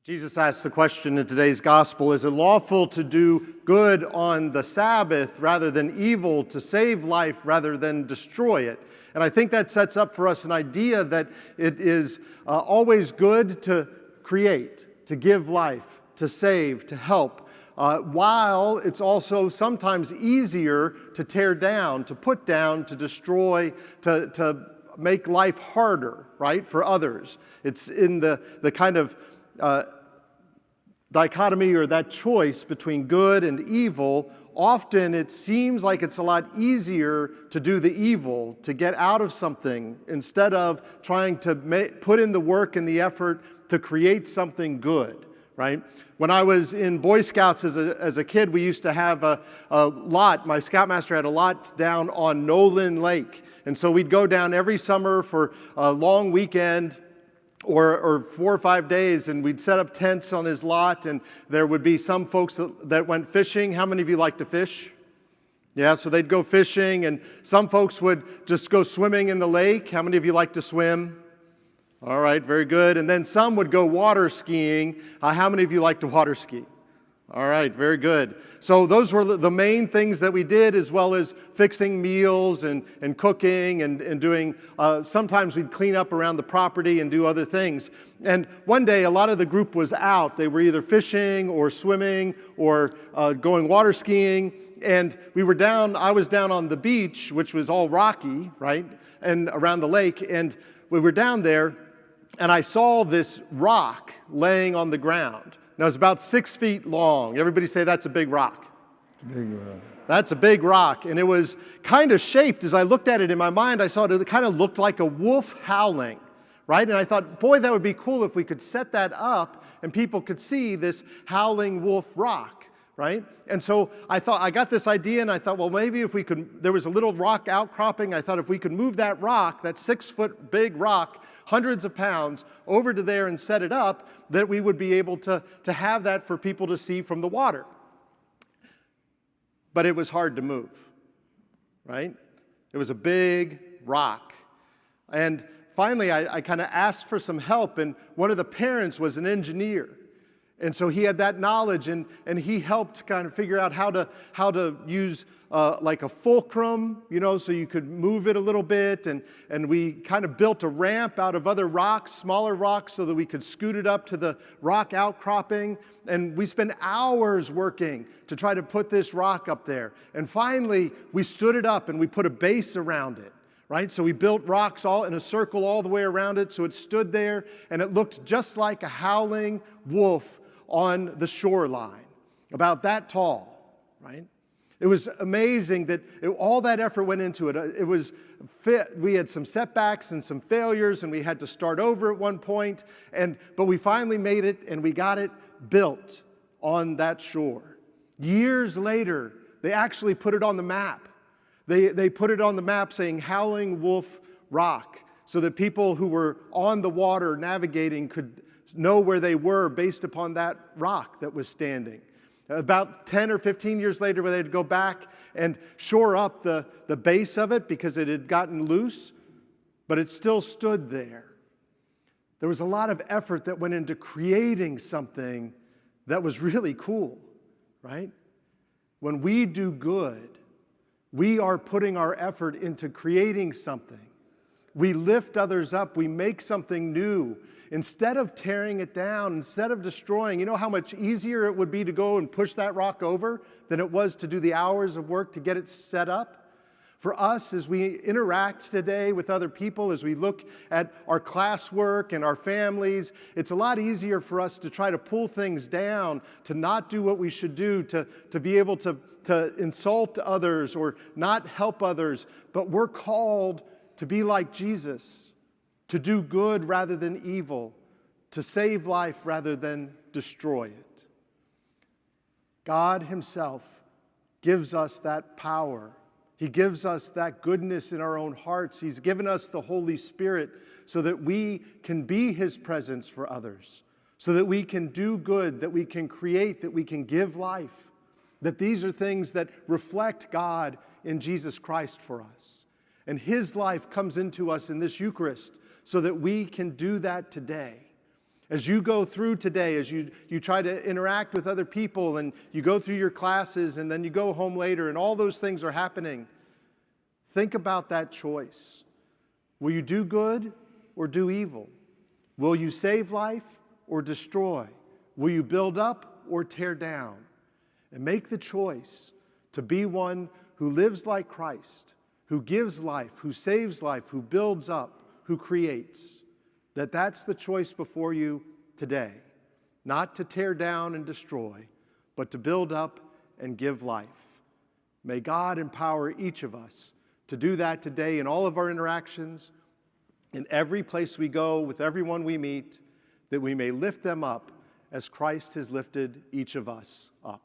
Jesus asks the question in today's gospel, is it lawful to do good on the Sabbath rather than evil, to save life rather than destroy it? And I think that sets up for us an idea that it is always good to create, to give life, to save, to help, while it's also sometimes easier to tear down, to put down, to destroy, to make life harder, right, for others. It's in the kind of dichotomy or that choice between good and evil. Often it seems like it's a lot easier to do the evil, to get out of something, instead of trying to put in the work and the effort to create something good, right? When I was in Boy Scouts as a kid, we used to have a lot. My scoutmaster had a lot down on Nolan Lake. And so we'd go down every summer for a long weekend, or 4 or 5 days, and we'd set up tents on his lot, and there would be some folks that went fishing. How many of you like to fish? Yeah, so they'd go fishing, and some folks would just go swimming in the lake. How many of you like to swim? All right, very good. And then some would go water skiing. How many of you like to water ski? All right, very good. So those were the main things that we did, as well as fixing meals and cooking and doing, sometimes we'd clean up around the property and do other things. And one day, a lot of the group was out. They were either fishing or swimming or going water skiing. And I was down on the beach, which was all rocky, right, and around the lake. And we were down there, and I saw this rock laying on the ground. Now, it's about 6 feet long. Everybody say that's a big rock. Big rock. That's a big rock. And it was kind of shaped, as I looked at it in my mind, I saw it kind of looked like a wolf howling, right? And I thought, boy, that would be cool if we could set that up and people could see this Howling Wolf Rock, right? And so I got this idea, and I thought, well, maybe if we could, there was a little rock outcropping. I thought if we could move that rock, that 6-foot big rock, hundreds of pounds, over to there and set it up, that we would be able to have that for people to see from the water. But it was hard to move, right? It was a big rock. And finally, I kind of asked for some help, and one of the parents was an engineer. And so he had that knowledge, and he helped kind of figure out how to use like a fulcrum, so you could move it a little bit. And we kind of built a ramp out of other rocks, smaller rocks, so that we could scoot it up to the rock outcropping. And we spent hours working to try to put this rock up there. And finally, we stood it up and we put a base around it. Right? So we built rocks all in a circle all the way around it, so it stood there, and it looked just like a howling wolf on the shoreline, about that tall, right? It was amazing that all that effort went into it. We had some setbacks and some failures, and we had to start over at one point, but we finally made it, and we got it built on that shore. Years later, they actually put it on the map. They put it on the map saying Howling Wolf Rock, so that people who were on the water navigating could know where they were based upon that rock that was standing. About 10 or 15 years later, where they'd go back and shore up the base of it because it had gotten loose, but it still stood there. There was a lot of effort that went into creating something that was really cool, right? When we do good, we are putting our effort into creating something. We lift others up. We make something new. Instead of tearing it down, instead of destroying, you know how much easier it would be to go and push that rock over than it was to do the hours of work to get it set up? For us, as we interact today with other people, as we look at our classwork and our families, it's a lot easier for us to try to pull things down, to not do what we should do, to be able to insult others or not help others. But we're called to be like Jesus, to do good rather than evil, to save life rather than destroy it. God Himself gives us that power. He gives us that goodness in our own hearts. He's given us the Holy Spirit so that we can be His presence for others, so that we can do good, that we can create, that we can give life, that these are things that reflect God in Jesus Christ for us. And His life comes into us in this Eucharist so that we can do that today. As you go through today, as you try to interact with other people and you go through your classes and then you go home later and all those things are happening, think about that choice. Will you do good or do evil? Will you save life or destroy? Will you build up or tear down? And make the choice to be one who lives like Christ, who gives life, who saves life, who builds up, who creates. That's the choice before you today. Not to tear down and destroy, but to build up and give life. May God empower each of us to do that today in all of our interactions, in every place we go, with everyone we meet, that we may lift them up as Christ has lifted each of us up.